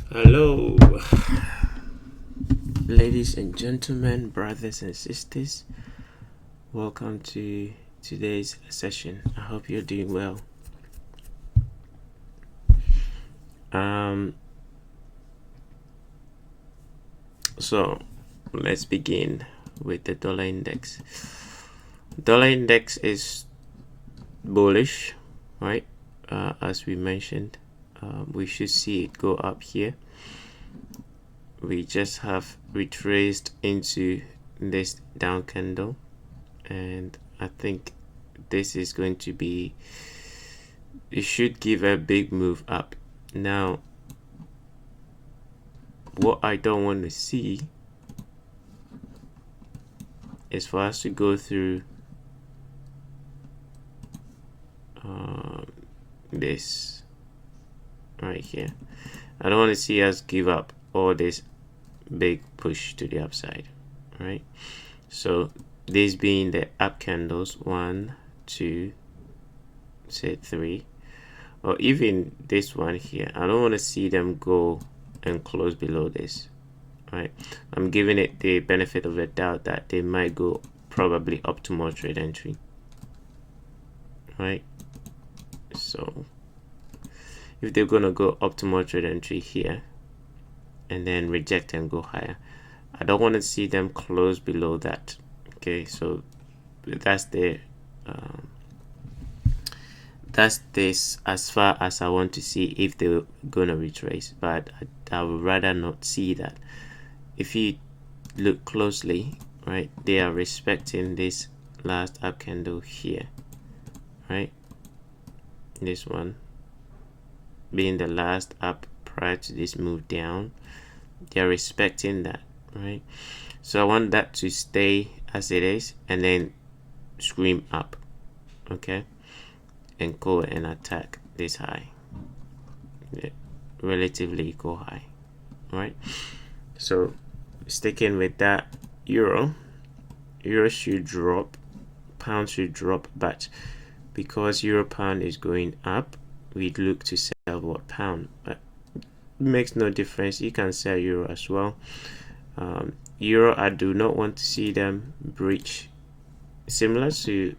Hello, ladies and gentlemen, brothers and sisters. Welcome to today's session. I hope you're doing well. So let's begin with the dollar index. Dollar index is bullish, right? As we mentioned, we should see it go up here. We just have retraced into this down candle, and I think this is going to be, it should give a big move up. Now what I don't want to see is for us to go through this right here. I don't want to see us give up all this big push to the upside, right? So this being the up candles, 1, 2, say 3, or even this one here, I don't want to see them go and close below this, right? I'm giving it the benefit of the doubt that they might go probably up to more trade entry, right? So if they're gonna go up to more trade entry here and then reject and go higher, I don't want to see them close below that. Okay, so that's the that's this as far as I want to see if they're gonna retrace, but I would rather not see that. If you look closely, right, they are respecting this last up candle here, right? This one being the last up prior to this move down, they are respecting that, right? So I want that to stay as it is and then scream up, okay, and go and attack this high, relatively equal high, right? So sticking with that, euro should drop, pound should drop, but because euro pound is going up, we'd look to sell what pound, but it makes no difference. You can sell euro as well. Euro, I do not want to see them breach, similar to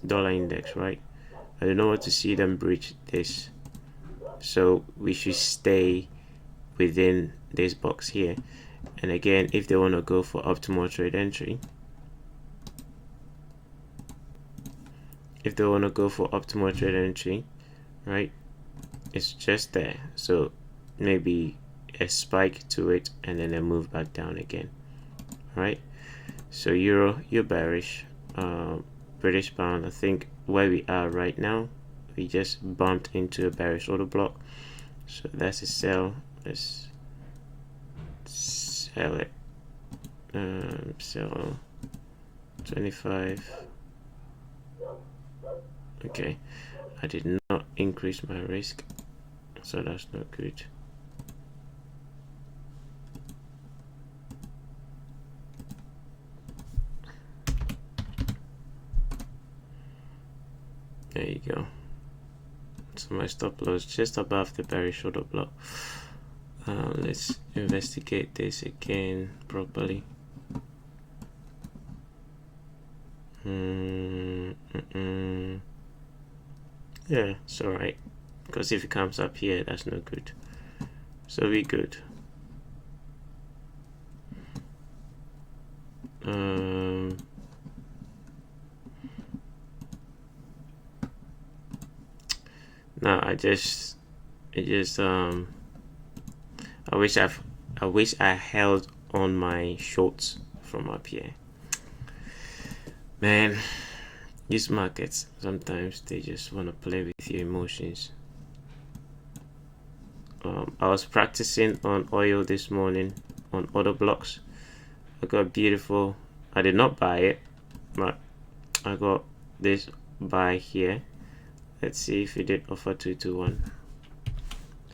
dollar index, right? I do not want to see them breach this, so we should stay within this box here. And again, if they want to go for optimal trade entry, right, it's just there. So maybe a spike to it and then a move back down again, right? So euro, you're bearish. British pound, I think where we are right now, we just bumped into a bearish order block, so that's a sell. Let's sell it. Sell 25. Okay, I did not increase my risk, so that's not good. There you go. So my stop loss just above the bearish order block. Let's investigate this again properly. Yeah, it's alright, because if it comes up here, that's no good. So we good. Now I wish I held on my shorts from up here. Man, these markets, sometimes they just want to play with your emotions. I was practicing on oil this morning on order blocks. I got beautiful, I did not buy it, but I got this buy here. Let's see if it did offer 221.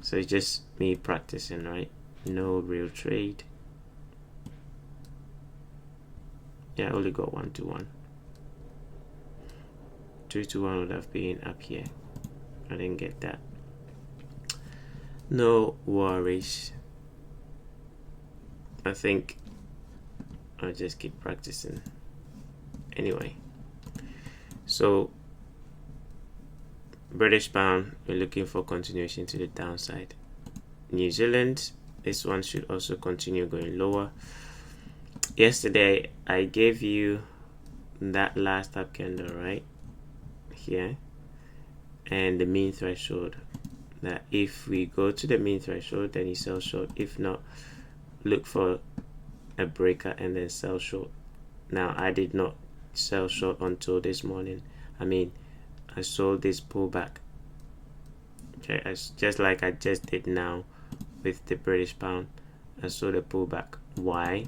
So it's just me practicing, right? No real trade. Yeah, I only got 121. 221 would have been up here. I didn't get that. No worries. I think I'll just keep practicing anyway. So British pound, we're looking for continuation to the downside. New Zealand, this one should also continue going lower. Yesterday I gave you that last up candle right here and the mean threshold, that if we go to the mean threshold then you sell short, if not look for a breaker and then sell short. Now I did not sell short until this morning. I sold this pullback, okay, just like I just did now with the British pound. I sold a pullback. Why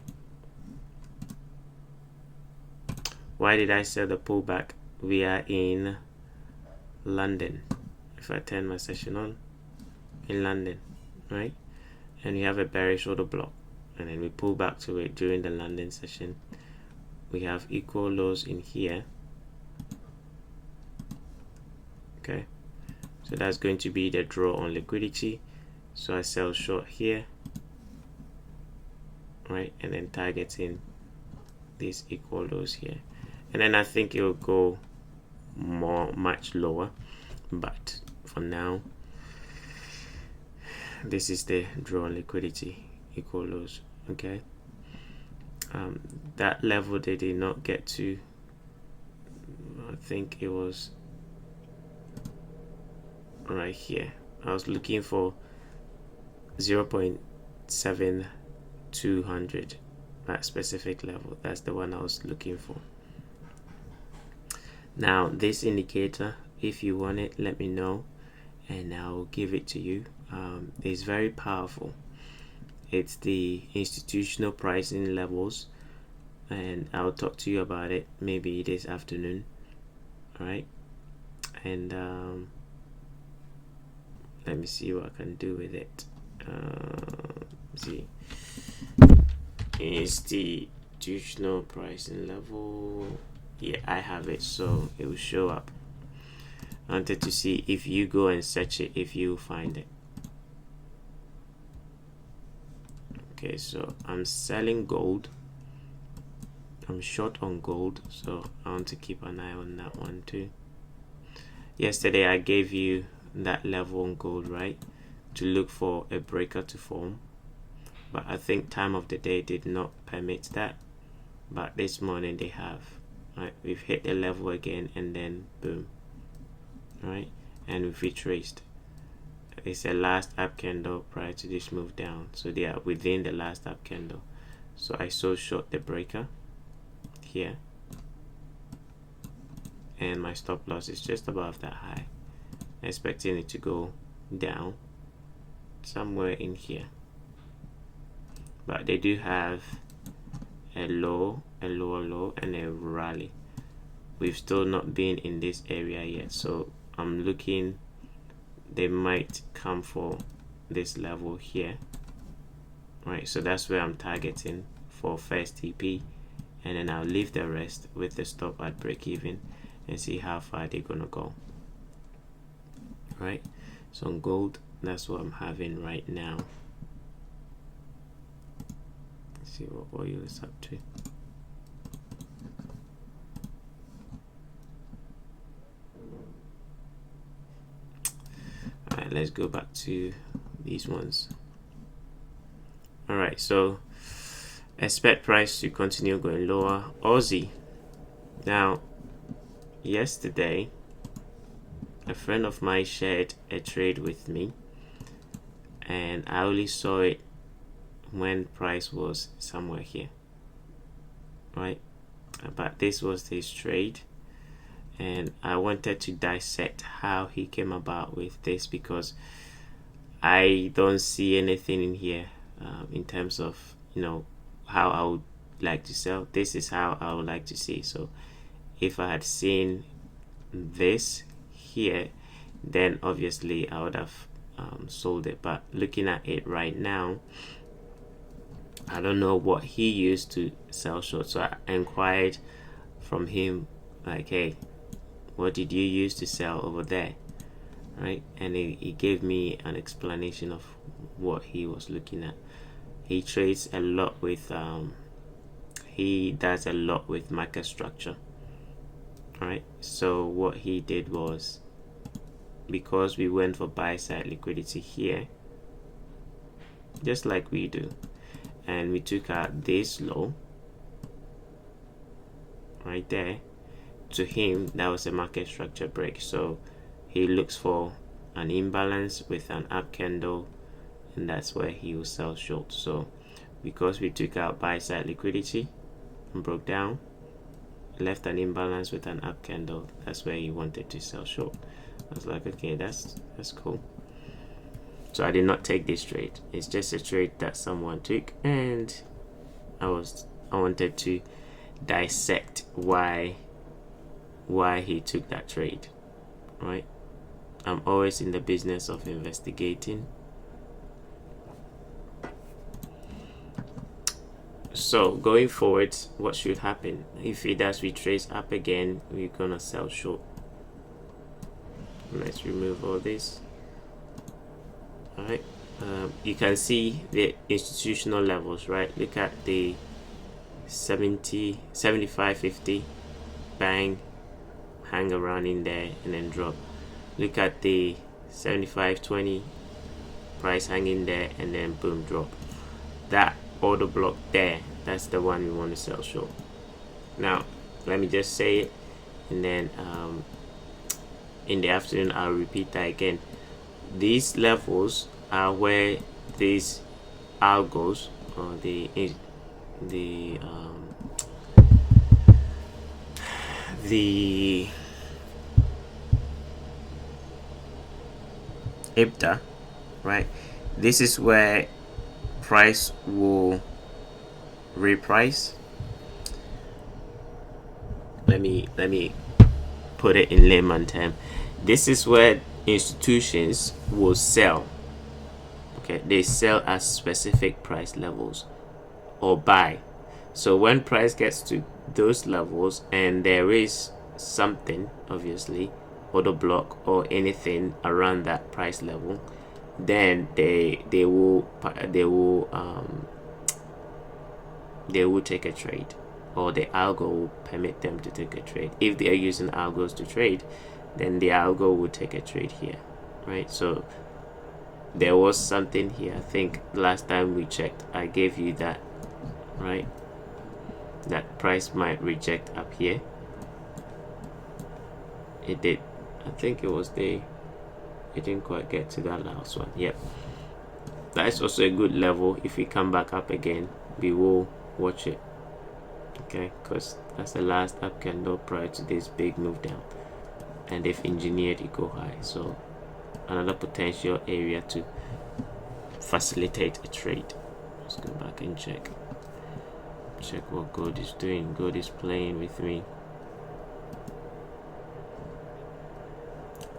did I sell the pullback? We are in London. If I turn my session on, in London, right, and we have a bearish order block, and then we pull back to it during the London session. We have equal lows in here, okay, so that's going to be the draw on liquidity. So I sell short here, right, and then targeting these equal lows here, and then I think it will go much lower, but for now this is the draw on liquidity, equal lows, okay. That level they did not get to. I think it was right here. I was looking for 0.7200, that specific level. That's the one I was looking for. Now this indicator, if you want it, let me know and I'll give it to you. It's very powerful. It's the institutional pricing levels, and I'll talk to you about it maybe this afternoon. All right, and let me see what I can do with it. See, institutional pricing level. Yeah, I have it, so it will show up. I wanted to see if you go and search it, if you find it. Okay, so I'm selling gold. I'm short on gold, so I want to keep an eye on that one too. Yesterday I gave you that level on gold, right, to look for a breaker to form, but I think time of the day did not permit that. But this morning they have. Right, we've hit the level again and then boom, right, and we've retraced. It's a last up candle prior to this move down, so they are within the last up candle. So I sold short the breaker here, and my stop loss is just above that high, expecting it to go down somewhere in here. But they do have a low, a lower low, and a rally. We've still not been in this area yet, so I'm looking, they might come for this level here, right? So that's where I'm targeting for first TP, and then I'll leave the rest with the stop at break even and see how far they're gonna go, right? So on gold, that's what I'm having right now. Let's see what oil is up to. Alright, let's go back to these ones. Alright, so expect price to continue going lower. Aussie. Now, yesterday, a friend of mine shared a trade with me, and I only saw it when price was somewhere here, right? But this was his trade, and I wanted to dissect how he came about with this, because I don't see anything in here in terms of, you know, how I would like to sell. This is how I would like to see. So if I had seen this here, then obviously I would have sold it. But looking at it right now, I don't know what he used to sell short. So I inquired from him, like, hey, what did you use to sell over there? right? And he gave me an explanation of what he was looking at. He trades a lot with he does a lot with market structure. All right, so what he did was, because we went for buy side liquidity here, just like we do, and we took out this low right there, to him that was a market structure break. So he looks for an imbalance with an up candle, and that's where he will sell short. So because we took out buy side liquidity and broke down, left an imbalance with an up candle, that's where he wanted to sell short. I was like, okay, that's cool. So I did not take this trade. It's just a trade that someone took, and I wanted to dissect why he took that trade, right? I'm always in the business of investigating. So going forward, what should happen? If it does retrace up again, we're gonna sell short. Let's remove all this. All right, you can see the institutional levels, right? Look at the 70, 75, 50, bang, hang around in there and then drop. Look at the 75, 20, price hanging there and then boom, drop. That order block there, that's the one we want to sell short. Now let me just say it, and then in the afternoon I'll repeat that again. These levels are where these algos, or the IPTA, right? This is where price will reprice. Let me put it in layman term. This is where institutions will sell. Okay, they sell at specific price levels or buy. So when price gets to those levels and there is something, obviously, order block or anything around that price level, then they will take a trade, or the algo will permit them to take a trade. If they are using algos to trade, then the algo will take a trade here, right? So there was something here. I think last time we checked, I gave you that, right? That price might reject up here. It did. I think it was it didn't quite get to that last one. Yep. That is also a good level. If we come back up again, we will watch it. Okay, because that's the last up candle prior to this big move down, and they've engineered it go high. So another potential area to facilitate a trade. Let's go back and check what gold is doing. Gold is playing with me.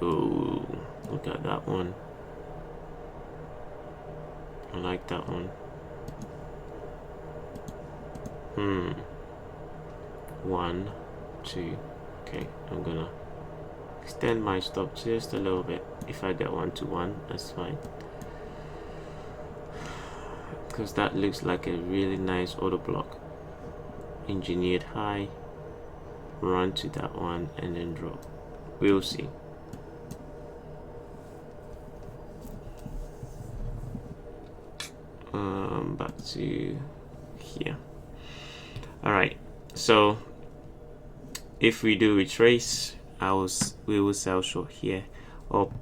Oh, look at that one. I like that one. 1, 2. Okay, I'm gonna extend my stop just a little bit. If I get 1-to-1, that's fine, because that looks like a really nice order block. Engineered high, run to that one and then drop. We'll see. Back to here. All right, so if we do retrace, we will sell short here. Oh,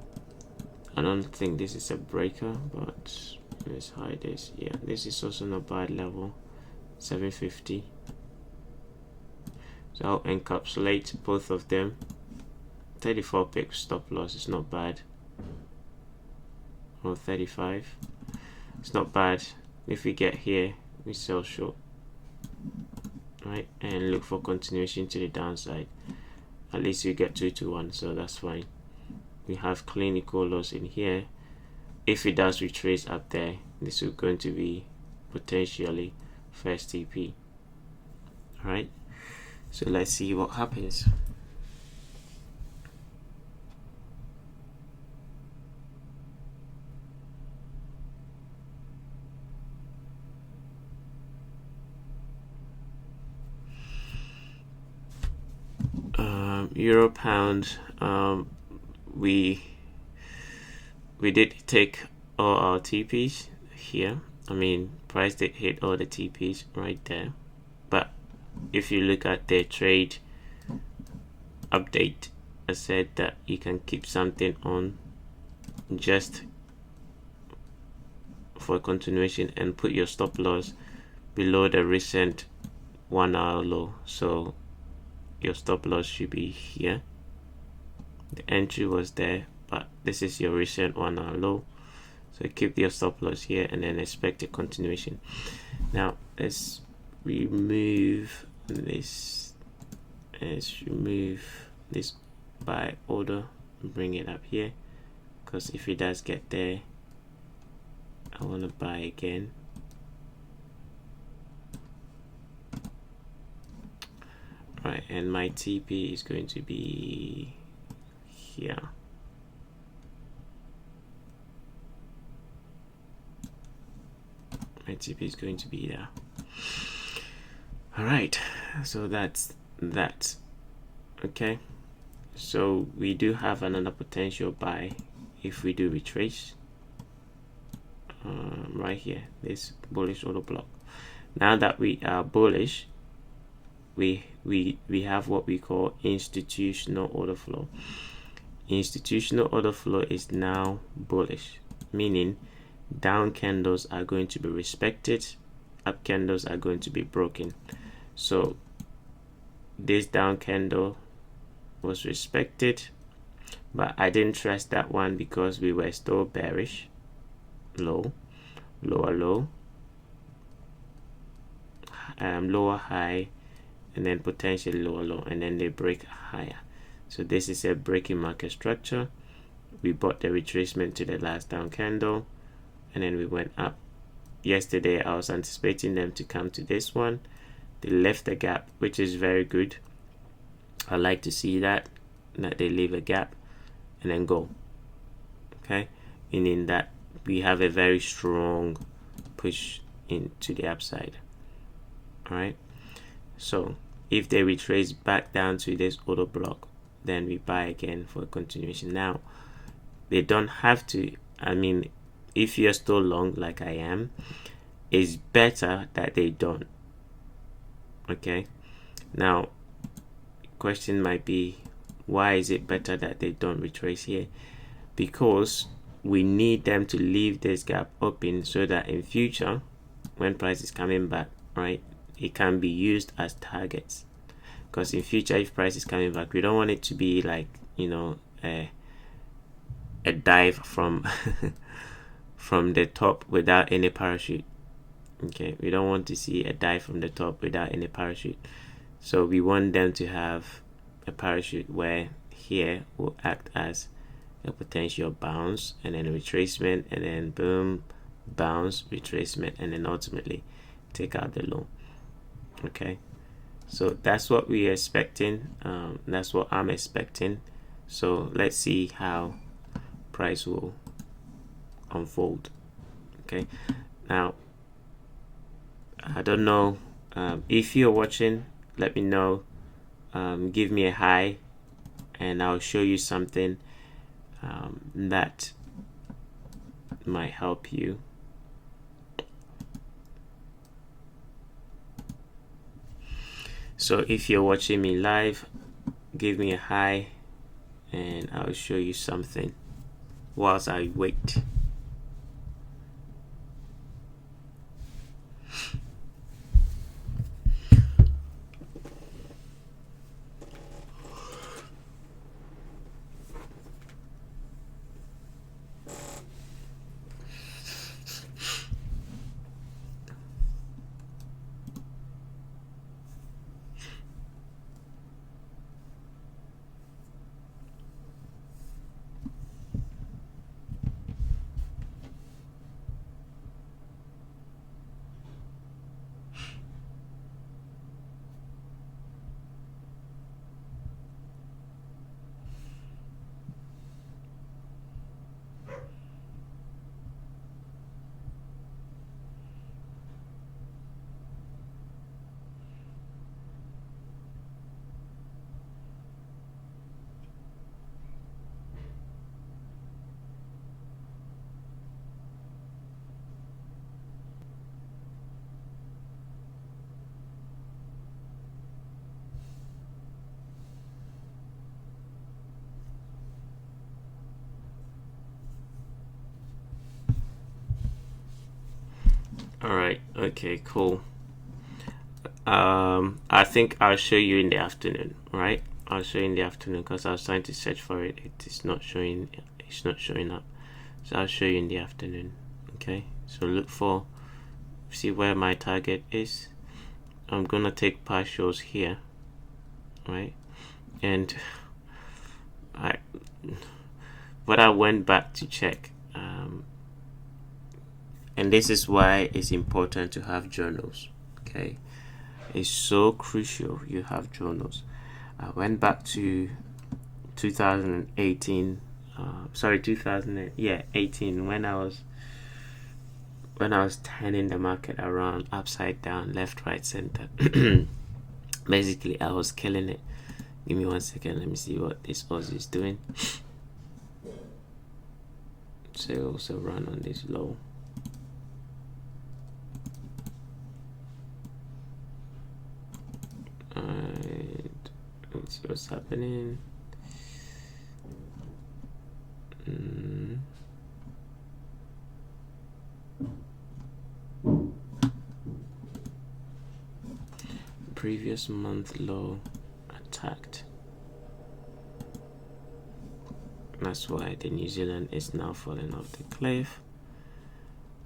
I don't think this is a breaker, but let's hide this. Yeah, this is also not bad level, 750. So I'll encapsulate both of them. 34 pips stop loss is not bad. Or 35, it's not bad. If we get here, we sell short, right, and look for continuation to the downside. At least we get 2-to-1, so that's fine. We have clean equal loss in here. If it does retrace up there, this is going to be potentially first TP. All right, so let's see what happens. Euro pound, we did take all our TPs here. I mean, price did hit all the TPs right there. But if you look at the trade update, I said that you can keep something on just for continuation and put your stop loss below the recent 1 hour low. So your stop loss should be here. The entry was there, but this is your recent 1 hour low. So keep your stop loss here and then expect a continuation. Now let's remove this. Let's remove this buy order and bring it up here, because if it does get there, I want to buy again. Right, and my TP is going to be here. My TP is going to be there. All right, so that's that. Okay, so we do have another potential buy if we do retrace right here, this bullish order block. Now that we are bullish, we have what we call institutional order flow. Institutional order flow is now bullish, meaning down candles are going to be respected, up candles are going to be broken. So this down candle was respected, but I didn't trust that one because we were still bearish. Low, lower low, lower high, and then potentially lower low, and then they break higher. So this is a breaking market structure. We bought the retracement to the last down candle, and then we went up. Yesterday I was anticipating them to come to this one. They left the gap, which is very good. I like to see that they leave a gap and then go. Okay, meaning that we have a very strong push into the upside. All right, so if they retrace back down to this order block, then we buy again for a continuation. Now they don't have to. I mean, if you're still long like I am, it's better that they don't. Okay, now question might be, why is it better that they don't retrace here? Because we need them to leave this gap open so that in future, when price is coming back, right, it can be used as targets. Because in future, if price is coming back, we don't want it to be like, you know, a dive from from the top without any parachute. Okay, we don't want to see a dive from the top without any parachute. So we want them to have a parachute where here will act as a potential bounce and then a retracement, and then boom, bounce, retracement, and then ultimately take out the low. Okay, so that's what we are expecting. That's what I'm expecting. So let's see how price will unfold. Okay, now I don't know, if you're watching, let me know. Give me a hi and I'll show you something that might help you. So if you're watching me live, give me a hi and I'll show you something whilst I wait. All right. Okay. Cool. I think I'll show you in the afternoon. Right. I'll show you in the afternoon because I was trying to search for it. It is not showing. It's not showing up. So I'll show you in the afternoon. Okay. So look for. See where my target is. I'm gonna take partials here. Right. And I went back to check. And this is why it's important to have journals. Okay, it's so crucial you have journals. I went back to 2018. 18 when I was turning the market around upside down, left, right, center. Basically, I was killing it. Give me 1 second. Let me see what this Aussie is doing. So also run on this low. Let's see what's happening. Previous month low attacked. That's why the New Zealand is now falling off the cliff.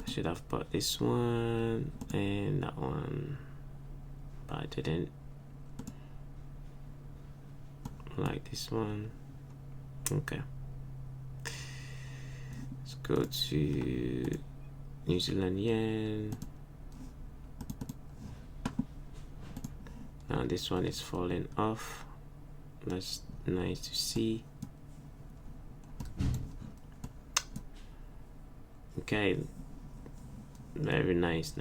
I should have bought this one and that one, but I didn't. Like this one. Okay, let's go to New Zealand yen. Now this one is falling off. That's nice to see. Okay, very nice.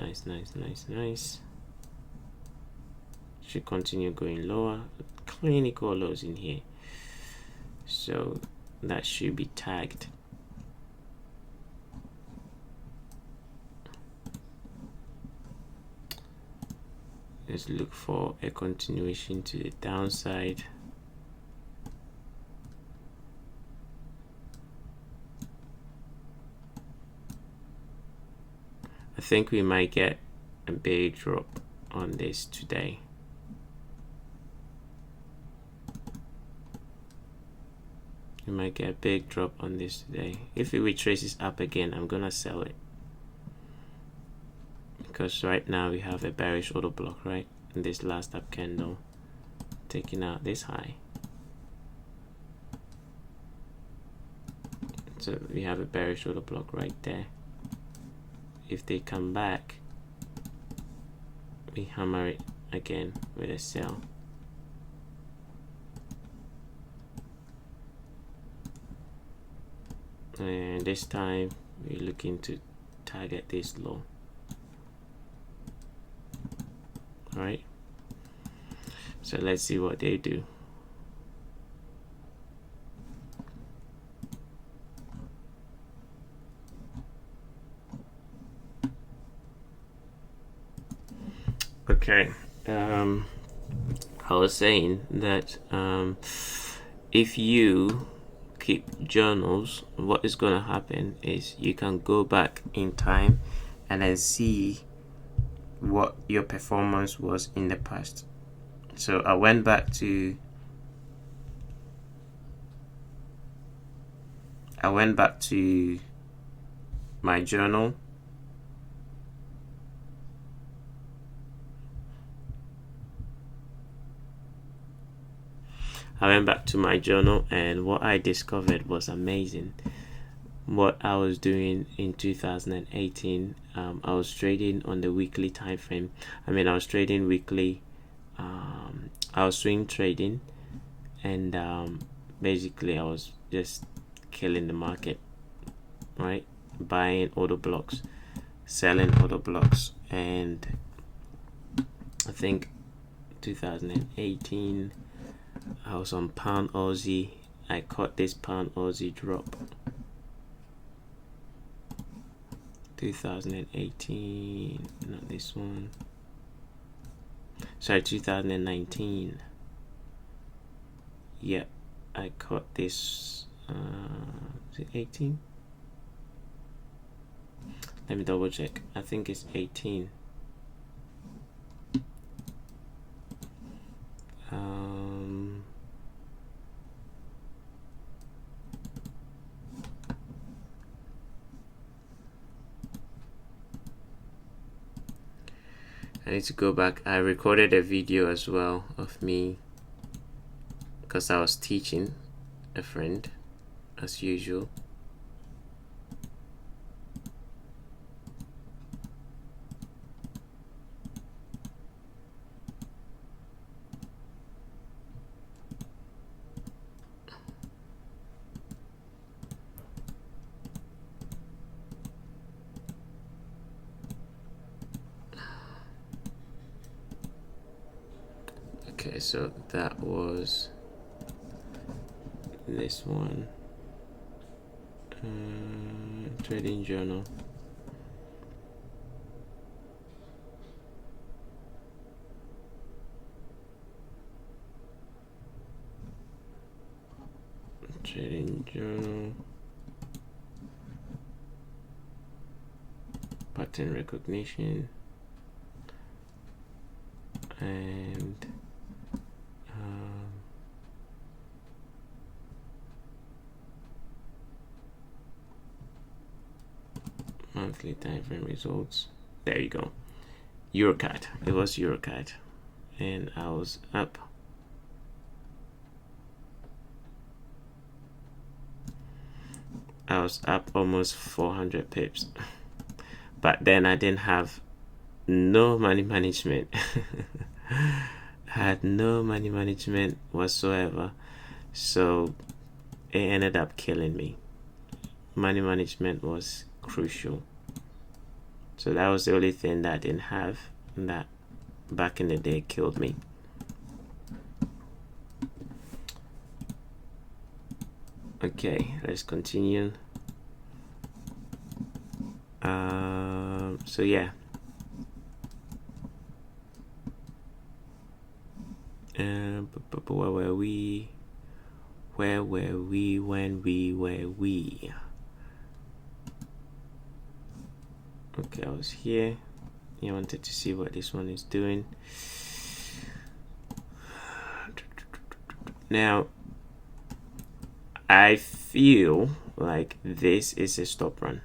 Should continue going lower. Clinical lows in here, so that should be tagged. Let's look for a continuation to the downside. I think we might get a big drop on this today. We might get a big drop on this today. If it retraces up again, I'm gonna sell it, because right now we have a bearish order block, right? In this last up candle, taking out this high. So we have a bearish order block right there. If they come back, we hammer it again with a sell. And this time we're looking to target this low. All right, so let's see what they do. Okay, I was saying that if you keep journals, what is going to happen is you can go back in time and then see what your performance was in the past. So I went back to my journal. And what I discovered was amazing. What I was doing in 2018, I was trading on the weekly time frame. I was trading weekly. I was swing trading, and basically I was just killing the market, right? Buying order blocks, selling order blocks, and I think 2018 I was on pound Aussie. I caught this pound Aussie drop. 2018, not this one. Sorry, 2019. Yeah, I caught this. Is it 18? Let me double check. I think it's 18. I need to go back. I recorded a video as well of me because I was teaching a friend as usual. Okay, so that was this one. Trading journal. Trading journal. Pattern recognition. And monthly time frame results. There you go. Eurocard. It was Eurocard, and I was up. I was up almost 400 pips, but then I didn't have no money management. I had no money management whatsoever, so it ended up killing me. Money management was crucial. So that was the only thing that I didn't have, and that back in the day killed me. Okay, let's continue. So yeah. Where were we? Where were we when we were we? Okay, I was here. I wanted to see what this one is doing. Now, I feel like this is a stop run.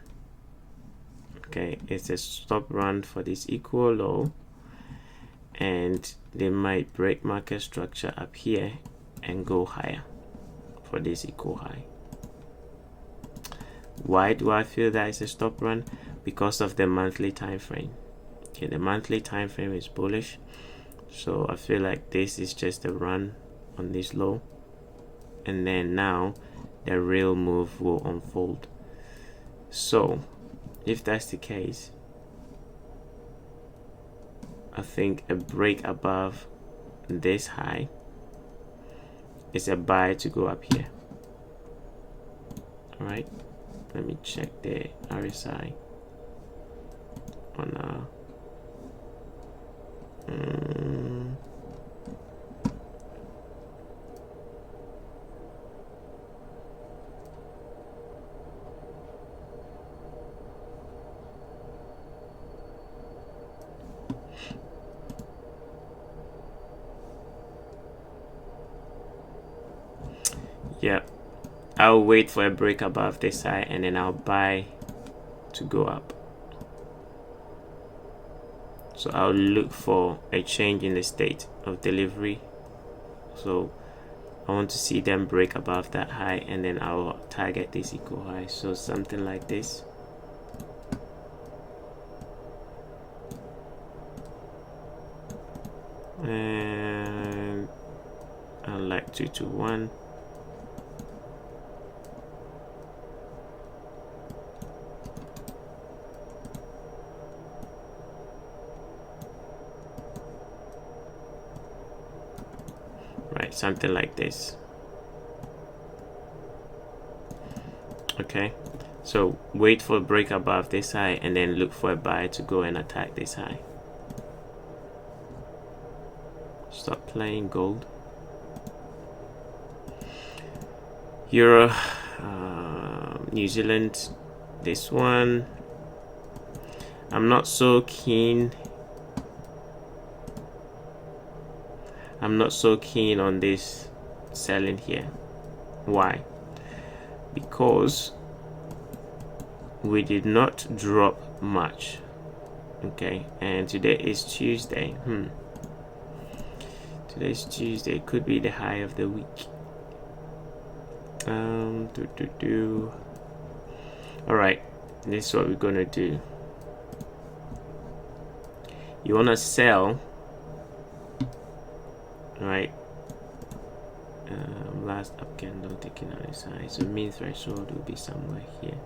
Okay, it's a stop run for this equal low, and they might break market structure up here and go higher for this equal high. Why do I feel that it's a stop run? Because of the monthly time frame. Okay, the monthly time frame is bullish, so I feel like this is just a run on this low, and then now the real move will unfold. So if that's the case, I think a break above this high is a buy to go up here. All right, let me check the RSI on yeah, I'll wait for a break above this high and then I'll buy to go up. So I'll look for a change in the state of delivery. So I want to see them break above that high, and then I'll target this equal high. So something like this. And I like 2 to 1. Right, something like this. Okay, so wait for a break above this high and then look for a buy to go and attack this high. Stop playing gold. Euro, New Zealand, this one. I'm not so keen. I'm not so keen on this selling here. Why? Because we did not drop much. Okay, and today is Tuesday. Today's Tuesday, could be the high of the week. All right, this is what we're gonna do. You wanna sell, right? Last up candle taking on its high, so mean threshold will be somewhere here.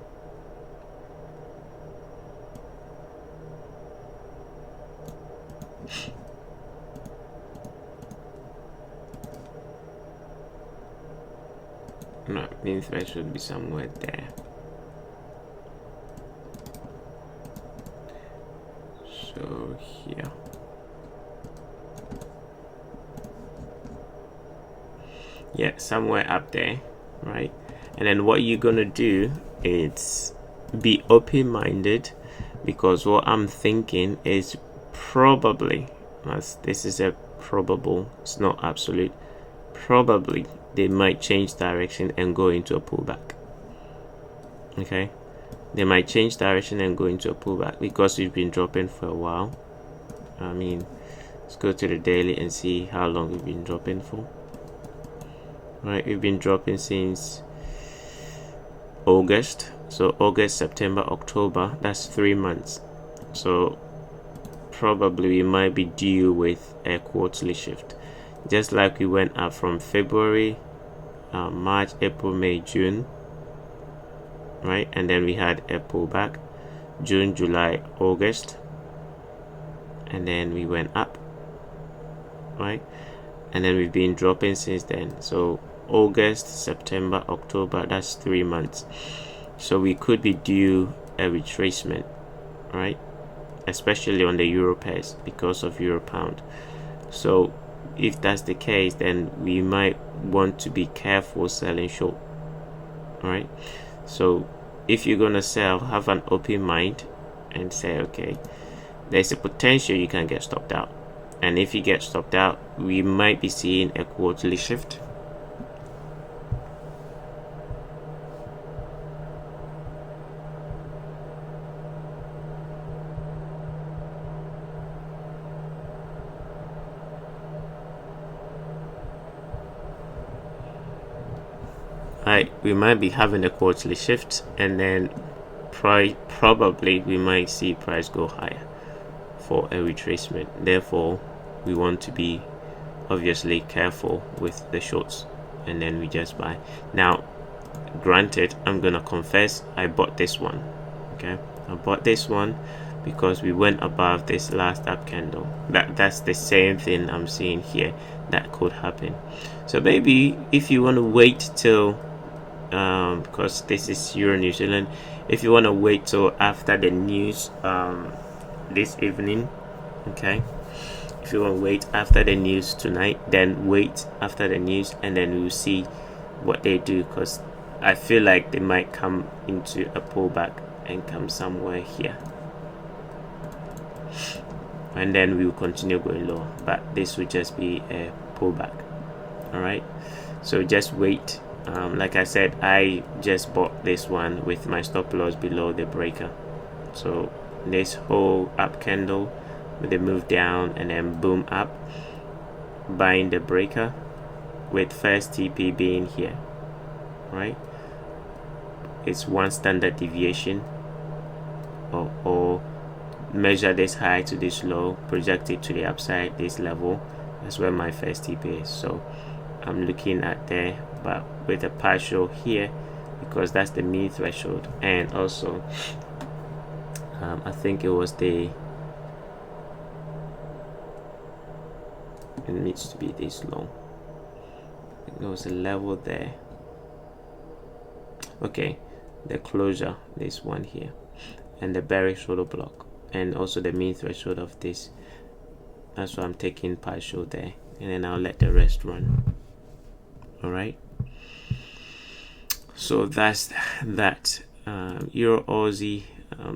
No, mean threshold will be somewhere there. So here. Yeah, somewhere up there, right? And then what you're gonna do is be open-minded, because what I'm thinking is probably, as this is a probable, it's not absolute, probably they might change direction and go into a pullback. Okay, they might change direction and go into a pullback because we've been dropping for a while. I mean, let's go to the daily and see how long we've been dropping for. Right, we've been dropping since August. So August, September, October, that's 3 months. So probably we might be due with a quarterly shift, just like we went up from February, March, April, May, June, right? And then we had a pullback, June, July, August, and then we went up, right? And then we've been dropping since then. So August, September, October, that's 3 months. So we could be due a retracement, right? Especially on the euro pairs because of euro pound. So if that's the case, then we might want to be careful selling short, right? So if you're gonna sell, have an open mind and say, okay, there's a potential you can get stopped out. And if you get stopped out, we might be seeing a quarterly shift. Right, we might be having a quarterly shift, and then probably we might see price go higher for a retracement. Therefore, we want to be obviously careful with the shorts, and then we just buy. Now, granted, I'm gonna confess, I bought this one. Okay, I bought this one because we went above this last up candle. That's the same thing I'm seeing here that could happen. So maybe if you want to wait till because this is Euro New Zealand, if you want to wait till after the news this evening, okay, if you want to wait after the news tonight, then wait after the news, and then we'll see what they do, because I feel like they might come into a pullback and come somewhere here, and then we will continue going lower, but this will just be a pullback. All right, so just wait. Like I said, I just bought this one with my stop loss below the breaker. So this whole up candle with the move down and then boom up, buying the breaker with first TP being here, right? It's one standard deviation, or measure this high to this low, project it to the upside, this level. That's where my first TP is. So I'm looking at there, but with a partial here, because that's the mean threshold. And also I think it was it needs to be this long. I think there was a level there. Okay, the closure, this one here, and the bearish order block, and also the mean threshold of this. That's why I'm taking partial there, and then I'll let the rest run. All right, so that's that. Euro Aussie,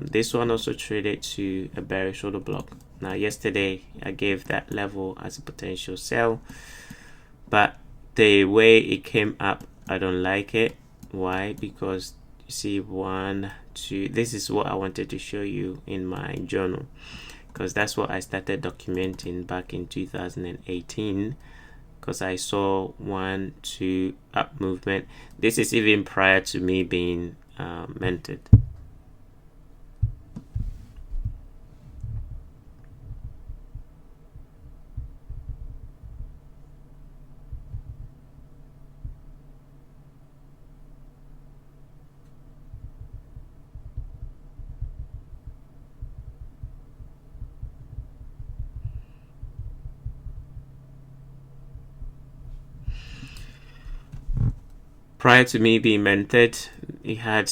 This one also traded to a bearish order block. Now yesterday I gave that level as a potential sell, but the way it came up, I don't like it. Why? Because you see, 1, 2, this is what I wanted to show you in my journal, because that's what I started documenting back in 2018, because I saw 1, 2 up movement. This is even prior to me being mentored. Prior to me being mentored, it had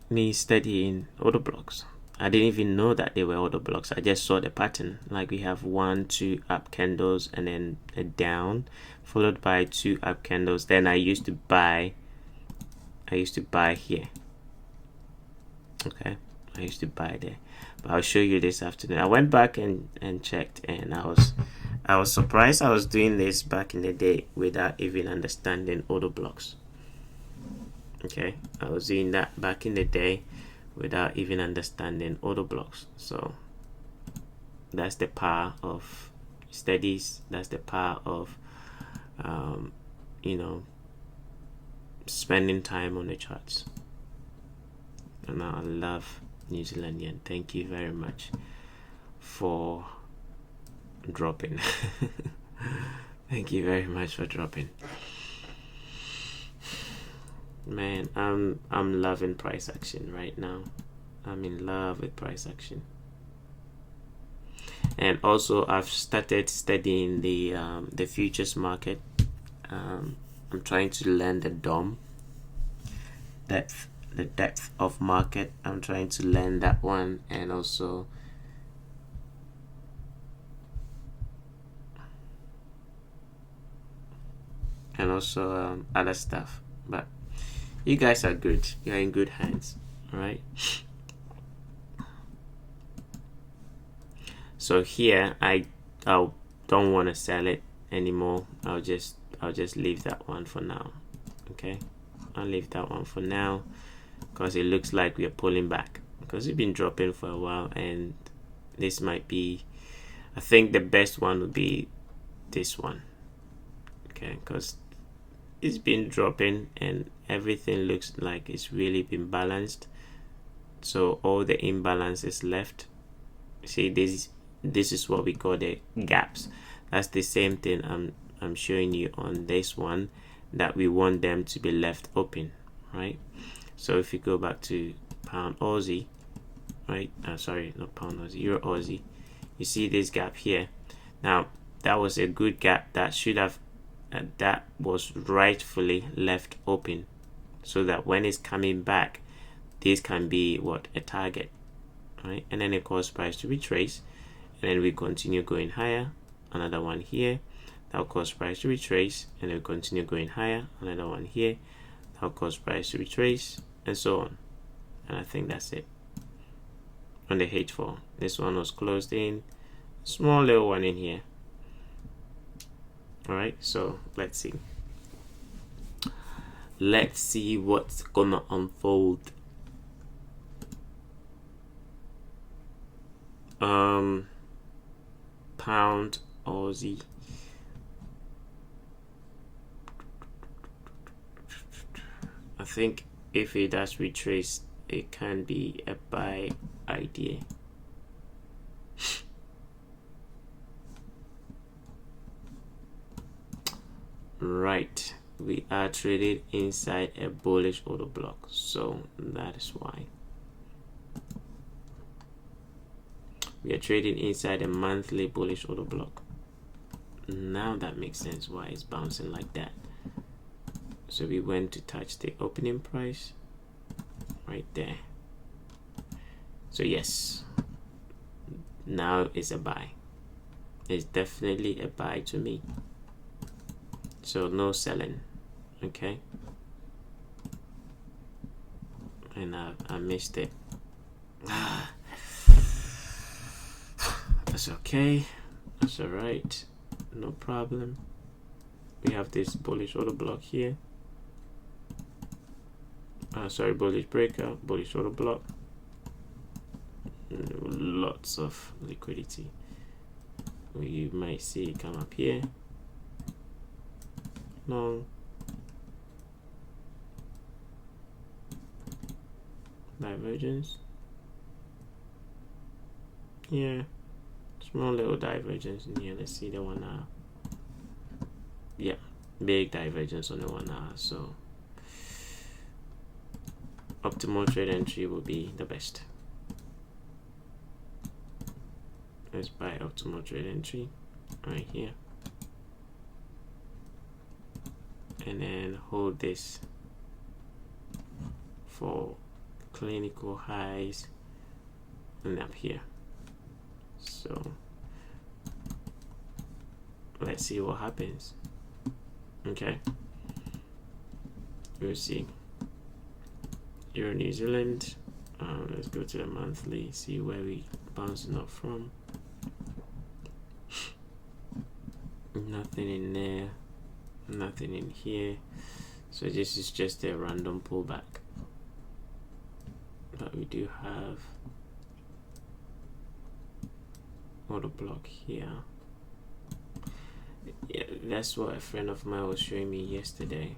me studying order blocks. I didn't even know that they were order blocks. I just saw the pattern. Like we have 1, 2 up candles and then a down, followed by 2 up candles. Then I used to buy here. Okay, I used to buy there. But I'll show you this afternoon. I went back and checked, and I was surprised I was doing this back in the day without even understanding order blocks. Okay, I was doing that back in the day without even understanding order blocks. So that's the power of studies. That's the power of you know, spending time on the charts. And I love New Zealandian. Thank you very much for dropping. Thank you very much for dropping. Man, I'm loving price action right now. I'm in love with price action. And also I've started studying the futures market. I'm trying to learn the DOM, the depth of market. I'm trying to learn that one, and also other stuff. But you guys are good. You're in good hands. All right. So here I don't want to sell it anymore. I'll just leave that one for now. Okay, I'll leave that one for now, because it looks like we are pulling back, because it's been dropping for a while, and this might be, I think the best one would be this one. Okay, because it's been dropping and everything looks like it's really been balanced. So all the imbalance is left. See, this is what we call the gaps. That's the same thing I'm showing you on this one, that we want them to be left open, right? So if you go back to pound Aussie, right? Sorry, not pound Aussie, Euro Aussie. You see this gap here. Now that was a good gap that should have that was rightfully left open, so that when it's coming back, this can be what, a target, right? And then it causes price to retrace, and then we continue going higher. Another one here, that will cause price to retrace, and then we continue going higher. Another one here, that will cause price to retrace, and so on. And I think that's it on the H4. This one was closed in, small little one in here. All right, so let's see what's gonna unfold. Pound Aussie, I think if it does retrace, it can be a buy idea. Right, we are traded inside a bullish order block, so that is why we are trading inside a monthly bullish order block. Now that makes sense why it's bouncing like that. So we went to touch the opening price right there. So yes, now it's a buy. It's definitely a buy to me. So no selling, okay? And I missed it. That's okay. That's all right. No problem. We have this bullish order block here. Sorry, bullish breakout, bullish order block. Lots of liquidity. You might see it come up here. Long. Divergence. Yeah. Small little divergence in here. Let's see the 1 hour. Yeah. Big divergence on the 1 hour. So optimal trade entry will be the best. Let's buy optimal trade entry right here. And then hold this for clinical highs and up here. So let's see what happens. Okay, we'll see. Euro New Zealand. Let's go to the monthly, see where we bouncing up from. Nothing in there, nothing in here. So this is just a random pullback. But we do have order block here. Yeah, that's what a friend of mine was showing me yesterday.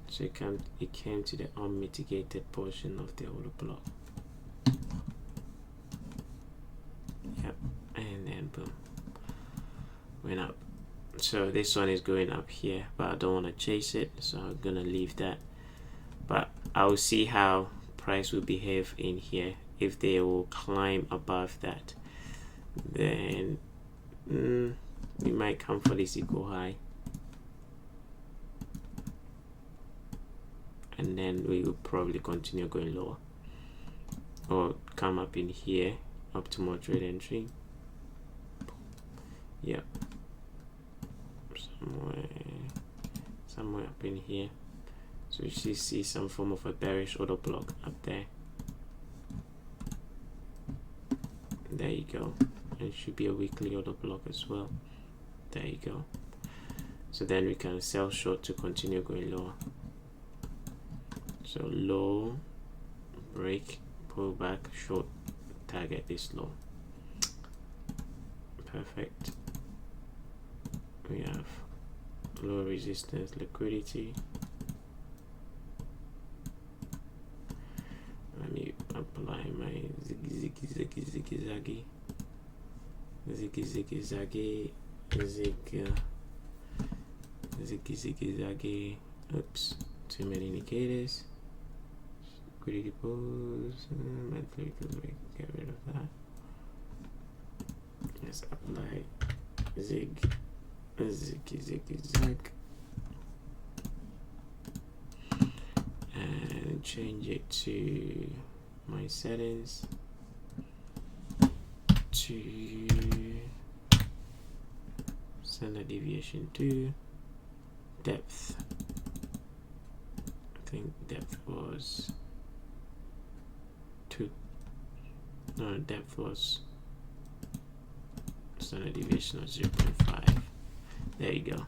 So it came to the unmitigated portion of the order block. Yep, and then boom, went up. So this one is going up here, but I don't want to chase it, so I'm gonna leave that. But I'll see how price will behave in here. If they will climb above that, then we might come for this equal high, and then we will probably continue going lower, or come up in here, optimal trade entry. Yeah, somewhere up in here. So you should see some form of a bearish order block up there. There you go. It should be a weekly order block as well. There you go. So then we can sell short to continue going lower. So low, break, pull back, short, target this low. Perfect. We have low resistance, liquidity. Let me apply my ziggy zaggy. Oops, too many indicators. Liquidity pose, monthly, get rid of that. Let's apply zig. And change it to my settings to standard deviation 2, depth. I think depth was 2. No, depth was standard deviation of 0.5. There you go.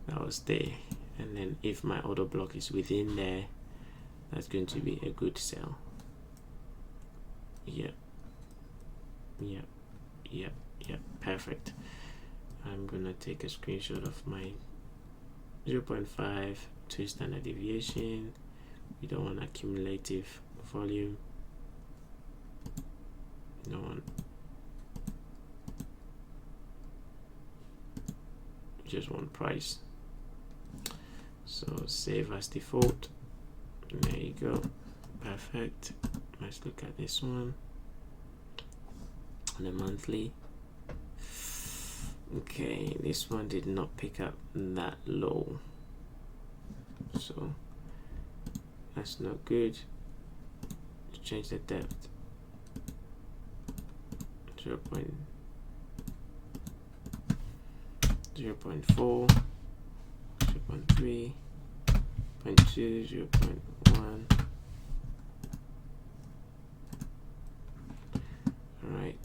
That was there. And then if my order block is within there, that's going to be a good sell. Yep, perfect. I'm gonna take a screenshot of my 0.5 to standard deviation. We don't want accumulative volume. No one. Just one price. So save as default. There you go. Perfect. Let's look at this one on the monthly. Okay, this one did not pick up that low, so that's not good. To change the depth, 0.4, 0.3, 0.2, 0.1, Alright,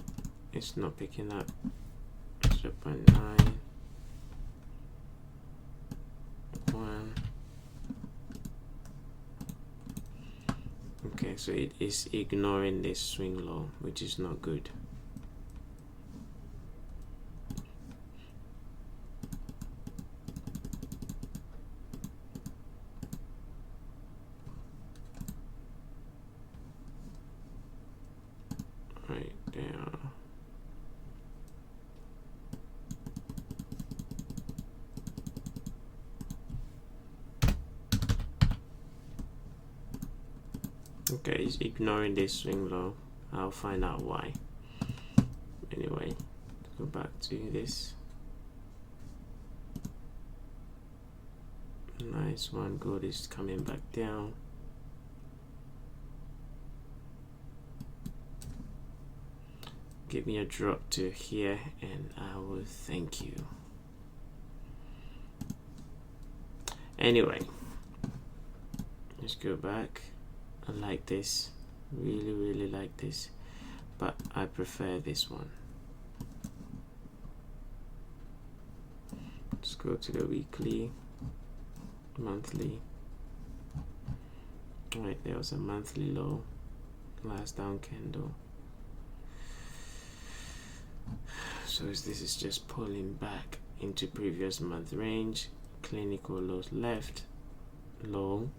it's not picking up. 0.9 1. Okay, so it is ignoring this swing low, which is not good. Right there. Okay, it's ignoring this swing low. I'll find out why. Anyway, go back to this. Nice one. Gold is coming back down. Give me a drop to here and I will thank you. Anyway, let's go back. I like this, really like this, but I prefer this one. Let's go to the weekly, monthly. All right, there was a monthly low, last down candle. So this is just pulling back into previous month range. Clinical lows left, low.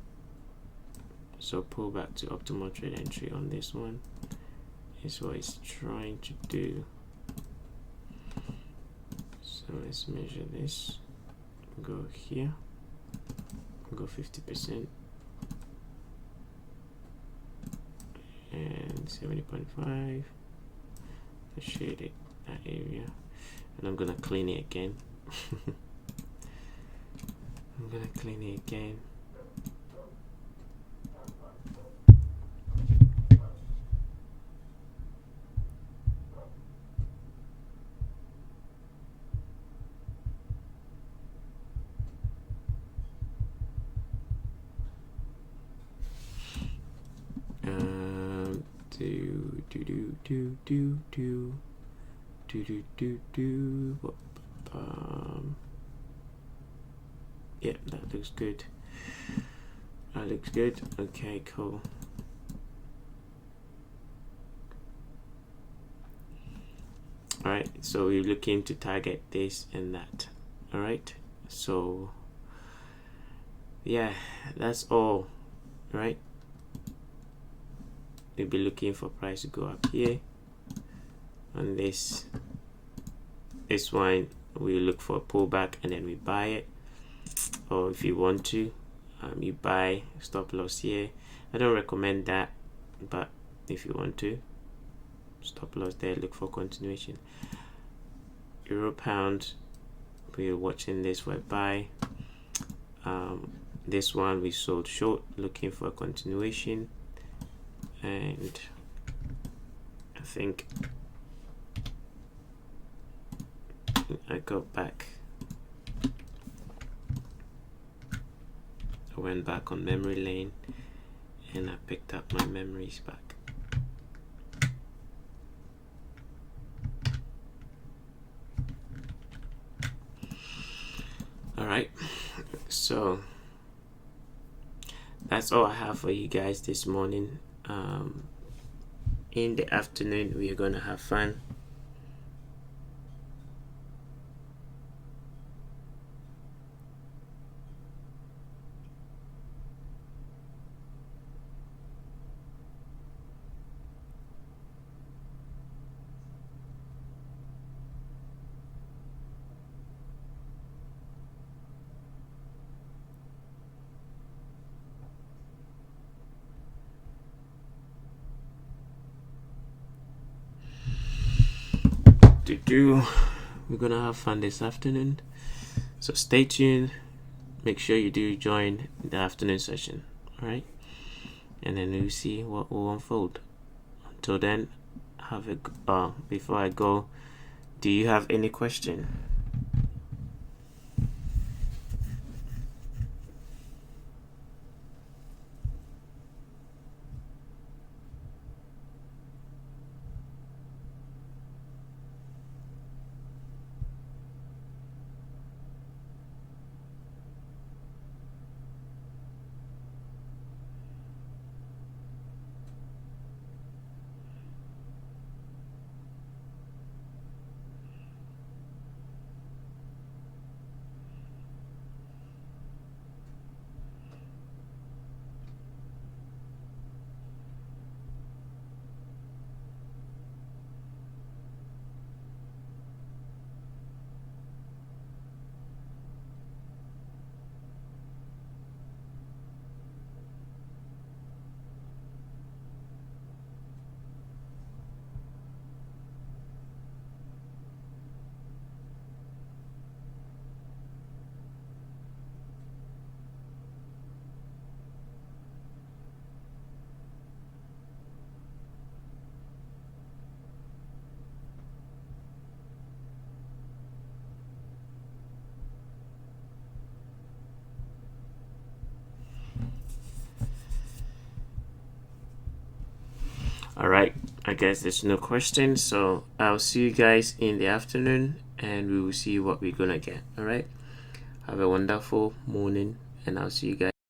So pull back to optimal trade entry on this one is what it's trying to do. So let's measure this. Go here, go 50% and 70.5. Shade it that area, and I'm gonna clean it again. I'm gonna clean it again. Yeah, that looks good. That looks good. Okay, cool. All right, so we're looking to target this and that. All right, so yeah, that's all. Right, we'll be looking for price to go up here on this one. We look for a pullback and then we buy it, or if you want to you buy stop loss here. I don't recommend that, but if you want to, stop loss there, look for continuation. Euro pound, we're watching this for buy. This one we sold short, looking for a continuation, and I think I got back. I went back on memory lane and I picked up my memories back. Alright, so that's all I have for you guys this morning. In the afternoon we are going to have fun. We're gonna have fun this afternoon, so stay tuned. Make sure you do join the afternoon session. All right, and then we'll see what will unfold. Until then, have a before I go, do you have any question? All right, I guess there's no questions, so I'll see you guys in the afternoon and we will see what we're gonna get. All right, have a wonderful morning and I'll see you guys.